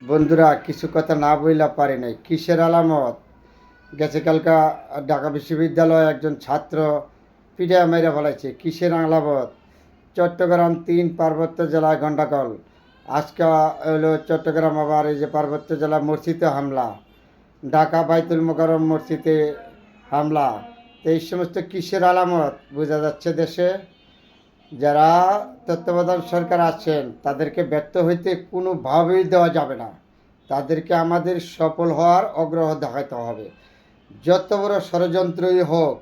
বন্ধুরা, কিছু কথা না বইলা পারি নাই। কিসের আলামত? গেছে কালকা ঢাকা বিশ্ববিদ্যালয়ে একজন ছাত্র পিঠা মেরে ফেলাইছে। কিসের আলামত? চট্টগ্রাম ৩ পার্বত্য জেলায় গন্ডগোল। আজকে হলো চট্টগ্রাম, আবার এই যে পার্বত্য জেলা মসজিদে হামলা, ঢাকা বাইতুল মোকাররম মসজিদে হামলা। তো এই সমস্ত কিসের আলামত বোঝা যাচ্ছে? দেশে যারা তত্ত্বাবধান সরকার আছেন তাদেরকে ব্যর্থ হইতে কোনোভাবেই দেওয়া যাবে না। তাদেরকে আমাদের সফল হওয়ার আগ্রহ দেখাতে হবে। যত বড় ষড়যন্ত্রই হোক,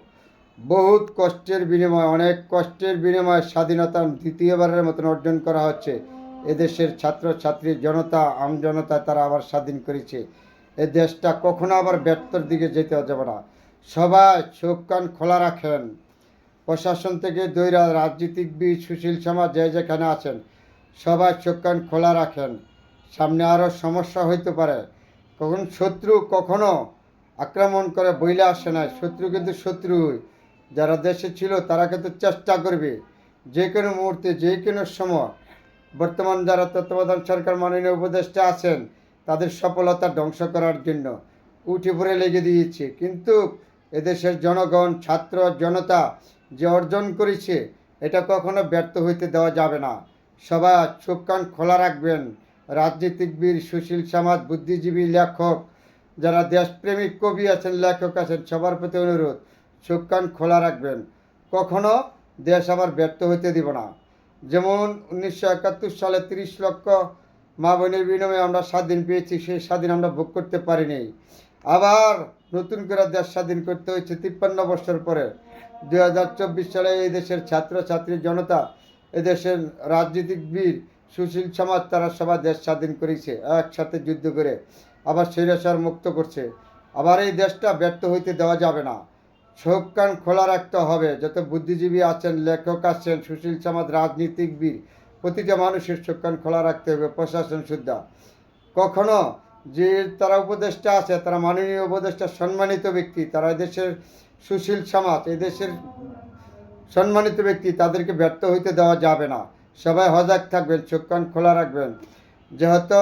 বহুত কষ্টের বিনিময়ে, অনেক কষ্টের বিনিময়ে স্বাধীনতা দ্বিতীয়বারের মতন অর্জন করা হচ্ছে। এদেশের ছাত্রছাত্রী জনতা, আমজনতা তারা আবার স্বাধীন করেছে। এ দেশটা কখনো আবার ব্যর্থর দিকে যেতে যাবে না। সবাই চোখ কান খোলা রাখেন। প্রশাসন থেকে দৈরা রাজনীতিকবিদ, সুশীল সমাজ যে যেখানে আছেন, সবাই চোখ কান খোলা রাখেন। সামনে আরও সমস্যা হইতে পারে। কখন শত্রু কখনো আক্রমণ করে বইলে আসে না। শত্রু কিন্তু শত্রুই। যারা দেশে ছিল তারা কিন্তু চেষ্টা করবে যে কোনো মুহূর্তে, যে কোনো সময়। বর্তমান যারা তত্ত্বাবধান সরকার মাননীয় উপদেষ্টা আছেন, তাদের সফলতা ধ্বংস করার জন্য উঠে পড়ে লেগে দিয়েছে। কিন্তু এদেশের জনগণ, ছাত্র জনতা যে অর্জন করেছে, এটা কখনো ব্যর্থ হইতে দেওয়া যাবে না। সবাই চোখ কান খোলা রাখবেন। রাজনীতিকবিদ, সুশীল সমাজ, বুদ্ধিজীবী, লেখক, যারা দেশপ্রেমিক কবি আছেন, লেখক আছেন, সবার প্রতি অনুরোধ, চোখ কান খোলা রাখবেন। কখনো দেশ আবার ব্যর্থ হইতে দিব না। যেমন 1971 সালে 30 লক্ষ মা বোনের বিনিময়ে আমরা স্বাধীন পেয়েছি, সেই স্বাধীন আমরা ভোগ করতে পারিনি। আবার নতুন করে দেশ স্বাধীন করতে হয়েছে 53 বছর পরে। 2024 সালে এই দেশের ছাত্রছাত্রী জনতা, এদেশের রাজনীতিকবিদ, সুশীল সমাজ, তারা সবাই দেশ স্বাধীন করেছে একসাথে যুদ্ধ করে। আবার স্বৈরাচার মুক্ত করছে। আবার এই দেশটা ব্যর্থ হইতে দেওয়া যাবে না। চোখ কান খোলা রাখতে হবে। যত বুদ্ধিজীবী আছেন, লেখক আছেন, সুশীল সমাজ, রাজনীতিকবিদ, প্রতিটা মানুষের চোখ কান খোলা রাখতে হবে। প্রশাসন সুদ্ধা কখনো যে তারা উপদেষ্টা আছে, তারা মাননীয় উপদেষ্টা সম্মানিত ব্যক্তি, তারা দেশের সুশীল সমাজ, এদেশের সম্মানিত ব্যক্তি, তাদেরকে ব্যর্থ হইতে দেওয়া যাবে না। সবাই সজাগ থাকবেন, চোখ কান খোলা রাখবেন। যেহেতু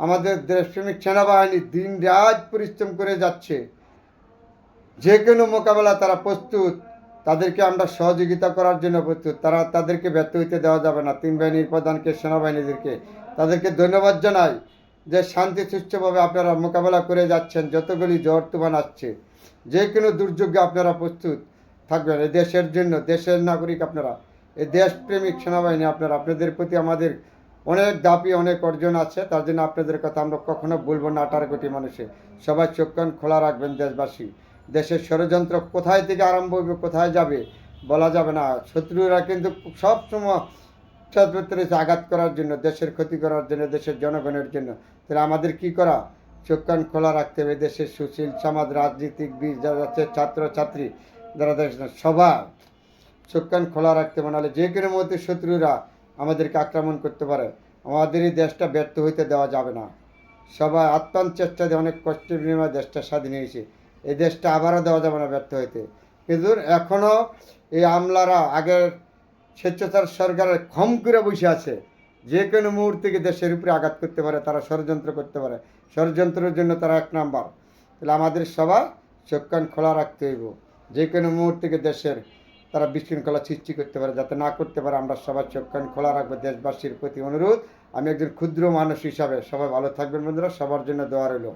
আমাদের দেশপ্রেমিক সেনাবাহিনী দিন রাত পরিশ্রম করে যাচ্ছে, যে কোনো মোকাবেলা তারা প্রস্তুত। তাদেরকে আমরা সহযোগিতা করার জন্য প্রস্তুত। তাদেরকে ব্যর্থ হইতে দেওয়া যাবে না। 3 বাহিনীর প্রধানকে, সেনাবাহিনীদেরকে, তাদেরকে ধন্যবাদ জানাই যে শান্তি সুষ্ঠুভাবে আপনারা মোকাবেলা করে যাচ্ছেন। যতগুলি ঝড় তুফান আসছে, যে কোনো দুর্যোগে আপনারা প্রস্তুত থাকবেন। এই দেশের জন্য, দেশের নাগরিক আপনারা, এই দেশপ্রেমিক সেনাবাহিনী আপনারা, আপনাদের প্রতি আমাদের অনেক দাবি, অনেক অর্জন আছে। তার জন্য আপনাদের কথা আমরা কখনো বলবো না। 18 কোটি মানুষে সবাই চোখ কান খোলা রাখবেন। দেশবাসী, দেশের ষড়যন্ত্র কোথায় থেকে আরম্ভ হবে, কোথায় যাবে বলা যাবে না। শত্রুরা কিন্তু সবসময় আঘাত করার জন্য, দেশের ক্ষতি করার জন্য, দেশের জনগণের জন্য। তাহলে আমাদের কি করা? চোখ কান খোলা রাখতে হবে। দেশের সুশীল সমাজ, রাজনীতিকবিদ যারা আছে, ছাত্রছাত্রী যারা দেশ, সবাই চোখ কান খোলা রাখতে হবে। নাহলে যে কোনো মুহূর্তে শত্রুরা আমাদেরকে আক্রমণ করতে পারে। আমাদের এই দেশটা ব্যর্থ হইতে দেওয়া যাবে না। সবাই আত্মান চেষ্টা দিয়ে অনেক কষ্টের বিনিময়ে দেশটা স্বাধীন হয়েছে। এই দেশটা আবারও দেওয়া যাবে না ব্যর্থ হইতে। কিন্তু এখনও এই আমলারা আগের স্বেচ্ছাচার সরকারের খম করে বসে আছে। যে কোনো মুহূর্তে দেশের উপরে আঘাত করতে পারে, তারা ষড়যন্ত্র করতে পারে। ষড়যন্ত্রের জন্য তারা 1 নাম্বার। তাহলে আমাদের সবার চোখ কান খোলা রাখতে হইব। যে কোনো মুহূর্তে দেশের তারা বিশৃঙ্খলা সৃষ্টি করতে পারে, যাতে না করতে পারে। আমরা সবার চোখ কান খোলা রাখবো। দেশবাসীর প্রতি অনুরোধ। আমি একজন ক্ষুদ্র মানুষ হিসাবে, সবাই ভালো থাকবেন বন্ধুরা। সবার জন্য দোয়া রইল।